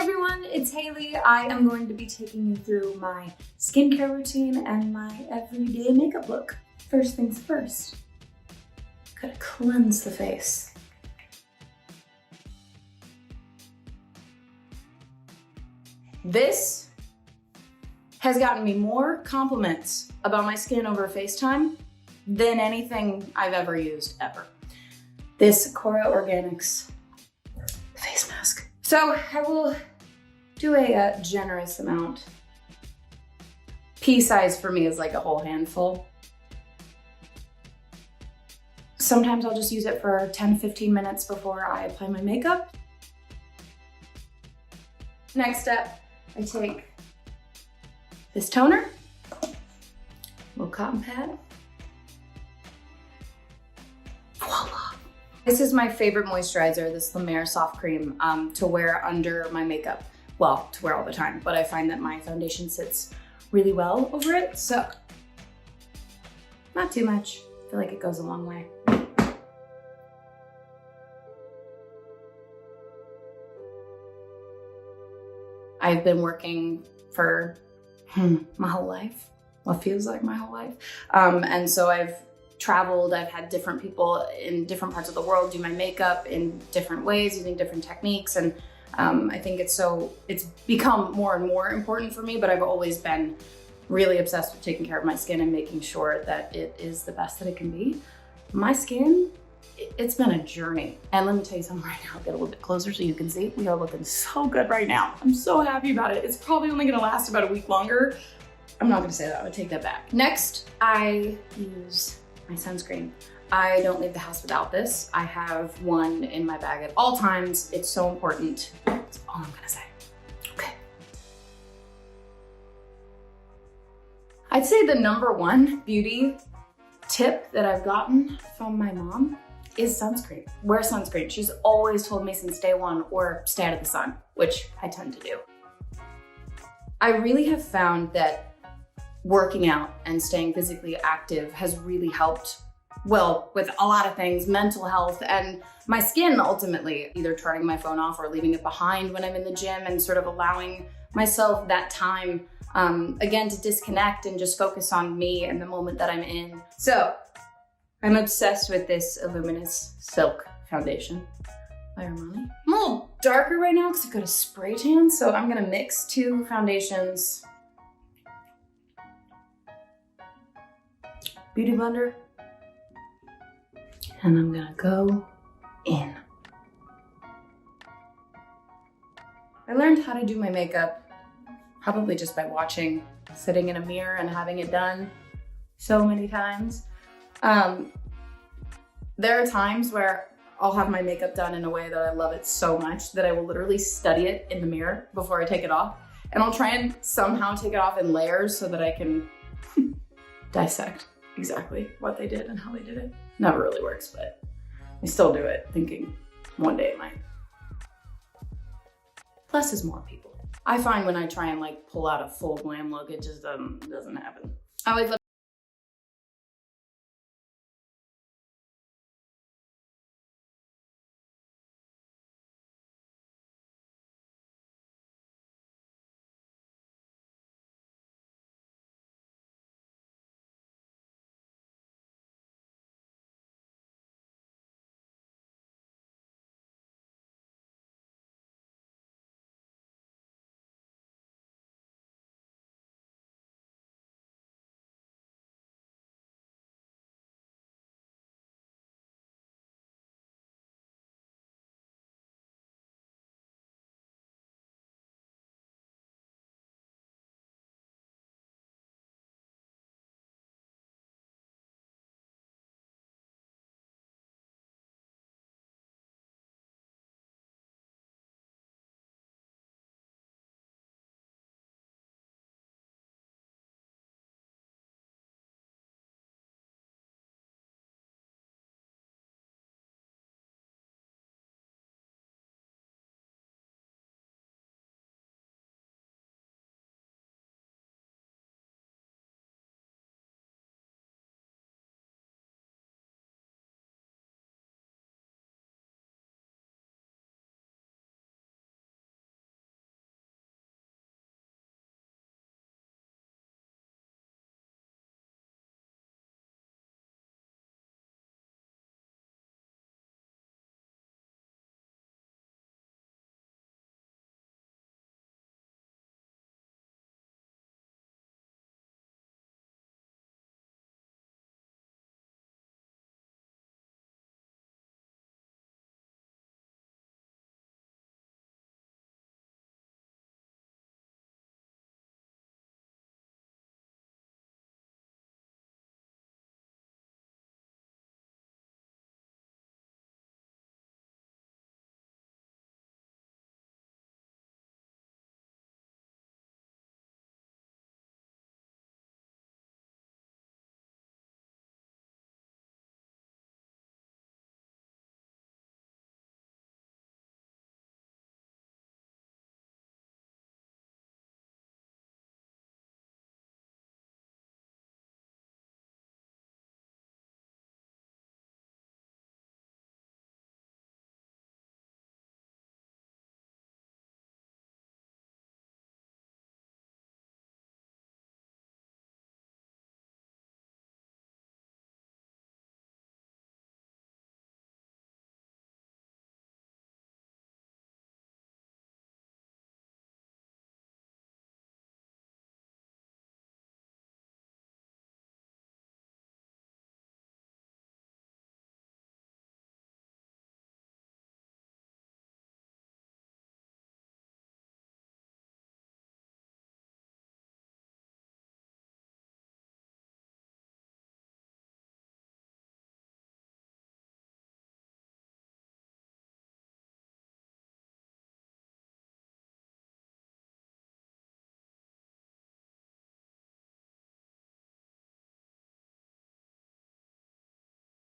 everyone, it's Hailee. I am going to be taking you through my skincare routine and my everyday makeup look. First things first, gotta cleanse the face. This has gotten me more compliments about my skin over FaceTime than anything I've ever used ever. This Cora Organics face mask. So I will do a generous amount. Pea size for me is like a whole handful. Sometimes I'll just use it for 10-15 minutes before I apply my makeup. Next step, I take this toner, little cotton pad. Voila. This is my favorite moisturizer, this La Mer Soft Cream, to wear under my makeup. Well, to wear all the time, but I find that my foundation sits really well over it, so not too much. I feel like it goes a long way. I've been working for my whole life, what feels like my whole life. And so I've traveled, I've had different people in different parts of the world do my makeup in different ways, using different techniques. And I think it's become more and more important for me, but I've always been really obsessed with taking care of my skin and making sure that it is the best that it can be. My skin, it's been a journey. And let me tell you something right now, I'll get a little bit closer so you can see. We are looking so good right now. I'm so happy about it. It's probably only gonna last about a week longer. I'm not gonna say that, I would take that back. Next, I use my sunscreen. I don't leave the house without this. I have one in my bag at all times. It's so important. That's all I'm gonna say. Okay. I'd say the #1 beauty tip that I've gotten from my mom is sunscreen. Wear sunscreen. She's always told me since day one, or stay out of the sun, which I tend to do. I really have found that working out and staying physically active has really helped, well, with a lot of things, mental health and my skin ultimately, either turning my phone off or leaving it behind when I'm in the gym and sort of allowing myself that time, again, to disconnect and just focus on me and the moment that I'm in. So I'm obsessed with this Luminous Silk foundation by Armani. I'm a little darker right now because I've got a spray tan, so I'm gonna mix 2 foundations. Beauty blender. And I'm gonna go in. I learned how to do my makeup probably just by watching, sitting in a mirror and having it done so many times. There are times where I'll have my makeup done in a way that I love it so much that I will literally study it in the mirror before I take it off. And I'll try and somehow take it off in layers so that I can dissect exactly what they did and how they did it. Never really works, but I still do it thinking one day it might. Less is more, people. I find when I try and like pull out a full glam look, it just doesn't happen. I always love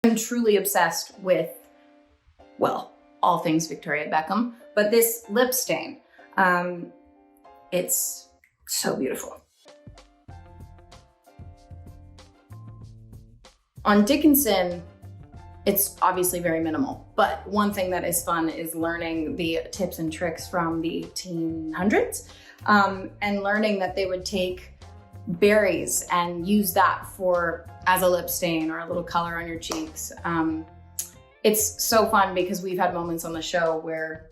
I'm truly obsessed with, well, all things Victoria Beckham, but this lip stain, it's so beautiful. On Dickinson, it's obviously very minimal, but one thing that is fun is learning the tips and tricks from the 1800s, and learning that they would take berries and use that as a lip stain or a little color on your cheeks. It's so fun because we've had moments on the show where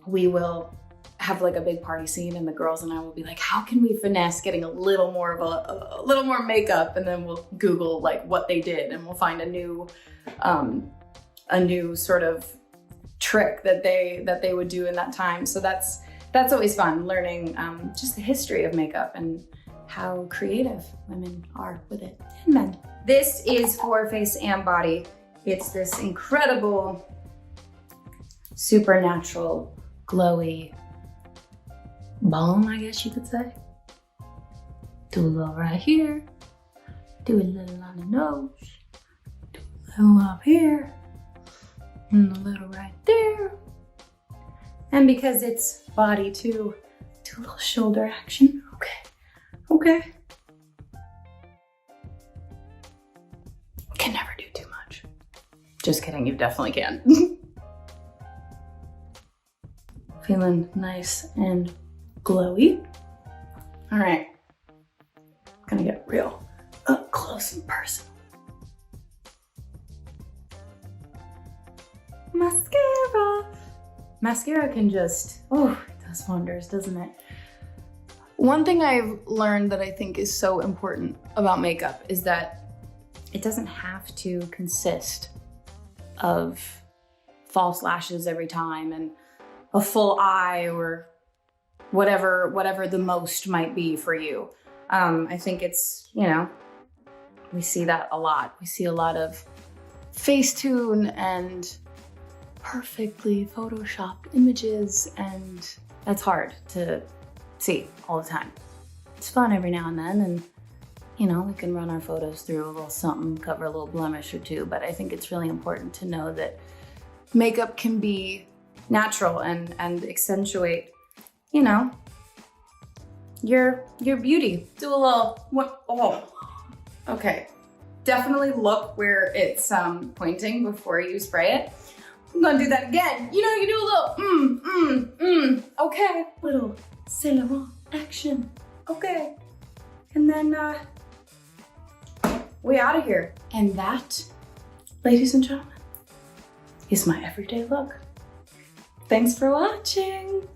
we will have like a big party scene and the girls and I will be like, how can we finesse getting a little more of a little more makeup? And then we'll Google like what they did and we'll find a new sort of trick that they would do in that time. So that's always fun, learning just the history of makeup and how creative women are with it, and men. This is for face and body. It's this incredible, supernatural, glowy balm, I guess you could say. Do a little right here, do a little on the nose, do a little up here, and a little right there. And because it's body too, do a little shoulder action. Okay. Can never do too much. Just kidding, you definitely can. Feeling nice and glowy. All right, gonna get real up close and personal. Mascara. Mascara can just, it does wonders, doesn't it? One thing I've learned that I think is so important about makeup is that it doesn't have to consist of false lashes every time and a full eye or whatever the most might be for you. I think it's, we see that a lot. We see a lot of Facetune and perfectly photoshopped images, and that's hard to see all the time. It's fun every now and then, and we can run our photos through a little something, cover a little blemish or two, but I think it's really important to know that makeup can be natural and accentuate, your beauty. Do a little, okay. Definitely look where it's pointing before you spray it. I'm gonna do that again. You do a little, okay. Little c'est la vie action, okay. And then we out of here. And that, ladies and gentlemen, is my everyday look. Thanks for watching.